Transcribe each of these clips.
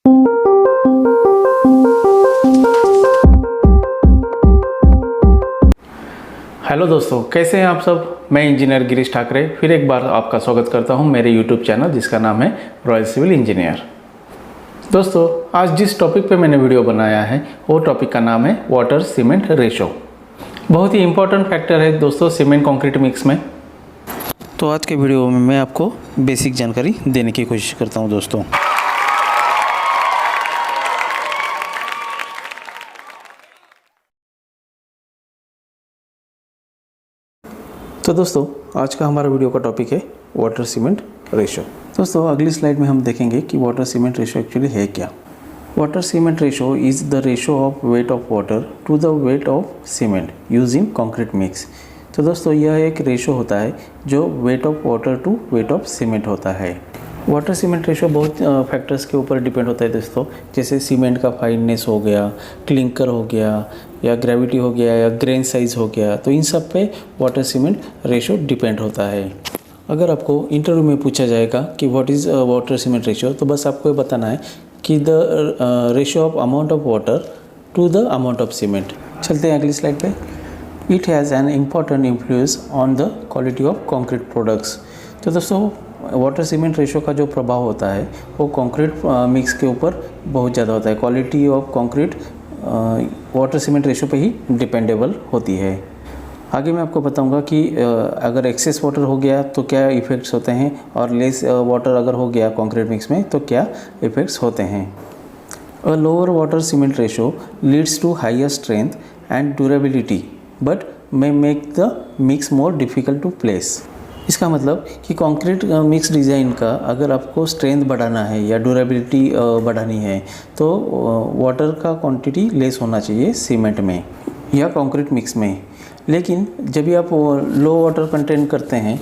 Hello दोस्तों, कैसे हैं आप सब। मैं इंजीनियर गिरीश ठाकरे फिर एक बार आपका स्वागत करता हूं मेरे यूट्यूब चैनल जिसका नाम है रॉयल सिविल इंजीनियर। दोस्तों, आज जिस टॉपिक पे मैंने वीडियो बनाया है वो टॉपिक का नाम है वाटर सीमेंट रेशो। बहुत ही इंपॉर्टेंट फैक्टर है दोस्तों सीमेंट कंक्रीट मिक्स में। तो आज के वीडियो में मैं आपको बेसिक जानकारी देने की कोशिश करता हूं दोस्तों। तो दोस्तों, आज का हमारा वीडियो का टॉपिक है वाटर सीमेंट रेशो। दोस्तों, अगली स्लाइड में हम देखेंगे कि वाटर सीमेंट रेशो एक्चुअली है क्या। Water cement ratio is the ratio of weight of water to the weight of cement use in concrete mix. तो दोस्तों, यह एक रेशो होता है जो weight of water to weight of cement होता है। वाटर सीमेंट रेशो बहुत फैक्टर्स के ऊपर डिपेंड होता है दोस्तों, जैसे सीमेंट का फाइननेस हो गया, क्लिंकर हो गया, या ग्रेविटी हो गया, या ग्रेन साइज़ हो गया। तो इन सब पे वाटर सीमेंट रेशो डिपेंड होता है। अगर आपको इंटरव्यू में पूछा जाएगा कि what is water cement ratio, तो बस आपको ये बताना है कि the ratio of amount of water to the amount of cement. चलते हैं अगली स्लाइड पे। It has an important influence on the quality of concrete products. तो दोस्तों, वाटर सीमेंट रेशो का जो प्रभाव होता है वो कंक्रीट मिक्स के ऊपर बहुत ज़्यादा होता है। Quality of concrete water cement ratio पे ही डिपेंडेबल होती है। आगे मैं आपको बताऊंगा कि अगर एक्सेस वाटर हो गया तो क्या इफ़ेक्ट्स होते हैं, और लेस वाटर अगर हो गया कंक्रीट मिक्स में तो क्या इफ़ेक्ट्स होते हैं। A lower water cement ratio leads to higher strength and durability but may make the mix more difficult to place. इसका मतलब कि कंक्रीट मिक्स डिज़ाइन का अगर आपको स्ट्रेंथ बढ़ाना है या ड्यूरेबिलिटी बढ़ानी है तो वाटर का क्वांटिटी लेस होना चाहिए सीमेंट में या कंक्रीट मिक्स में। लेकिन जब भी आप लो वाटर कंटेंट करते हैं,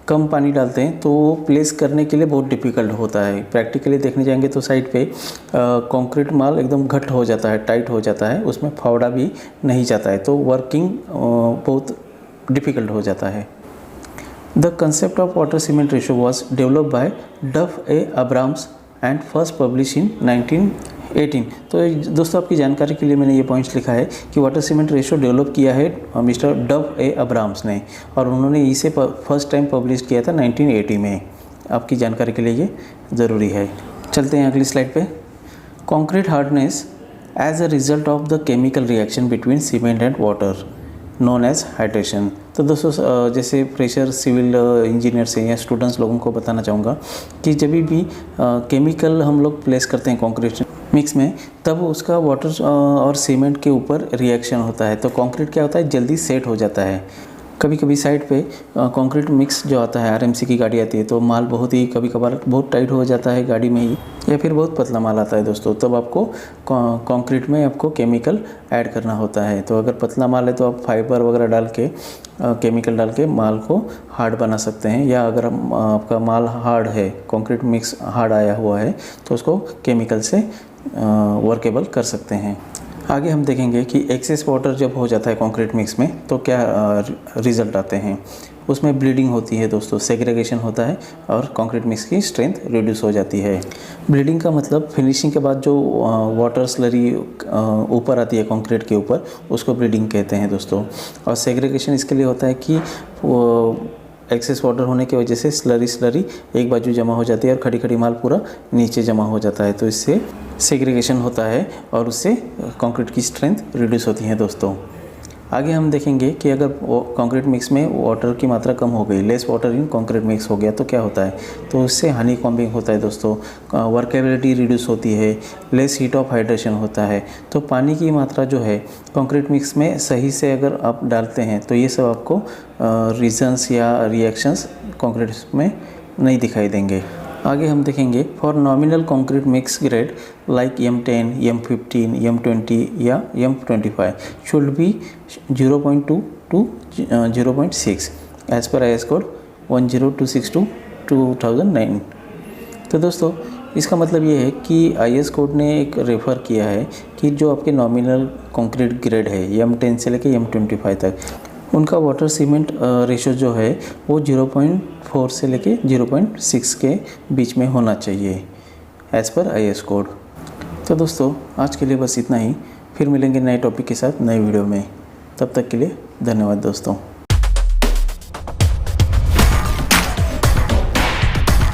कम पानी डालते हैं, तो वो प्लेस करने के लिए बहुत डिफ़िकल्ट होता है। प्रैक्टिकली देखने जाएंगे तो साइड पे कंक्रीट माल एकदम घट हो जाता है, टाइट हो जाता है, उसमें फावड़ा भी नहीं जाता है, तो वर्किंग बहुत डिफ़िकल्ट हो जाता है। The concept of water cement ratio was developed by Duff A. Abrams and first published in 1918। तो दोस्तों, आपकी जानकारी के लिए मैंने ये पॉइंट्स लिखा है कि वाटर सीमेंट रेशो डेवलप किया है मिस्टर डफ ए अब्राम्स ने, और उन्होंने इसे फर्स्ट टाइम पब्लिश किया था 1980 में। आपकी जानकारी के लिए ये ज़रूरी है। चलते हैं अगली स्लाइड पे। Concrete hardness as a result of the chemical reaction between cement and water known as hydration. तो दोस्तों, जैसे फ्रेशर सिविल इंजीनियर्स हैं या स्टूडेंट्स लोगों को बताना चाहूँगा कि जब भी केमिकल हम लोग प्लेस करते हैं कंक्रीट मिक्स में, तब उसका वाटर और सीमेंट के ऊपर रिएक्शन होता है। तो कंक्रीट क्या होता है, जल्दी सेट हो जाता है। कभी कभी साइड पे कंक्रीट मिक्स जो आता है, आरएमसी की गाड़ी आती है, तो माल बहुत ही कभी कभार बहुत टाइट हो जाता है गाड़ी में ही, या फिर बहुत पतला माल आता है दोस्तों, तब आपको कंक्रीट में आपको केमिकल ऐड करना होता है। तो अगर पतला माल है तो आप फाइबर वगैरह डाल के केमिकल डाल के माल को हार्ड बना सकते हैं, या अगर आपका माल हार्ड है, कंक्रीट मिक्स हार्ड आया हुआ है, तो उसको केमिकल से वर्केबल कर सकते हैं। आगे हम देखेंगे कि एक्सेस वाटर जब हो जाता है कंक्रीट मिक्स में तो क्या रिज़ल्ट आते हैं। उसमें ब्लीडिंग होती है दोस्तों, सेग्रीगेशन होता है, और कंक्रीट मिक्स की स्ट्रेंथ रिड्यूस हो जाती है। ब्लीडिंग का मतलब फिनिशिंग के बाद जो वाटर स्लरी ऊपर आती है कंक्रीट के ऊपर, उसको ब्लीडिंग कहते हैं दोस्तों। और सेग्रीगेशन इसके लिए होता है कि एक्सेस वाटर होने की वजह से स्लरी एक बाजू जमा हो जाती है और खड़ी खड़ी माल पूरा नीचे जमा हो जाता है, तो इससे सेग्रीगेशन होता है और उससे कंक्रीट की स्ट्रेंथ रिड्यूस होती है दोस्तों। आगे हम देखेंगे कि अगर कंक्रीट मिक्स में वाटर की मात्रा कम हो गई, less water in concrete mix हो गया, तो क्या होता है, तो उससे हनी कॉम्बिंग होता है दोस्तों, वर्केबिलिटी रिड्यूस होती है, लेस हीट ऑफ हाइड्रेशन होता है। तो पानी की मात्रा जो है कंक्रीट मिक्स में सही से अगर आप डालते हैं तो ये सब आपको रीजन्स या रिएक्शंस कंक्रीट में नहीं दिखाई देंगे। आगे हम देखेंगे for nominal concrete mix grade like M10, M15, M20 या M25 should be 0.2 to 0.6 as per IS code 10262/2009। तो दोस्तों, इसका मतलब ये है कि IS कोड ने एक रेफ़र किया है कि जो आपके नॉमिनल कंक्रीट ग्रेड है M10 से लेकर M25 तक, उनका वाटर सीमेंट रेशो जो है वो 0.4 से लेके 0.6 के बीच में होना चाहिए एज़ पर IS कोड। तो दोस्तों आज के लिए बस इतना ही, फिर मिलेंगे नए टॉपिक के साथ नए वीडियो में। तब तक के लिए धन्यवाद दोस्तों।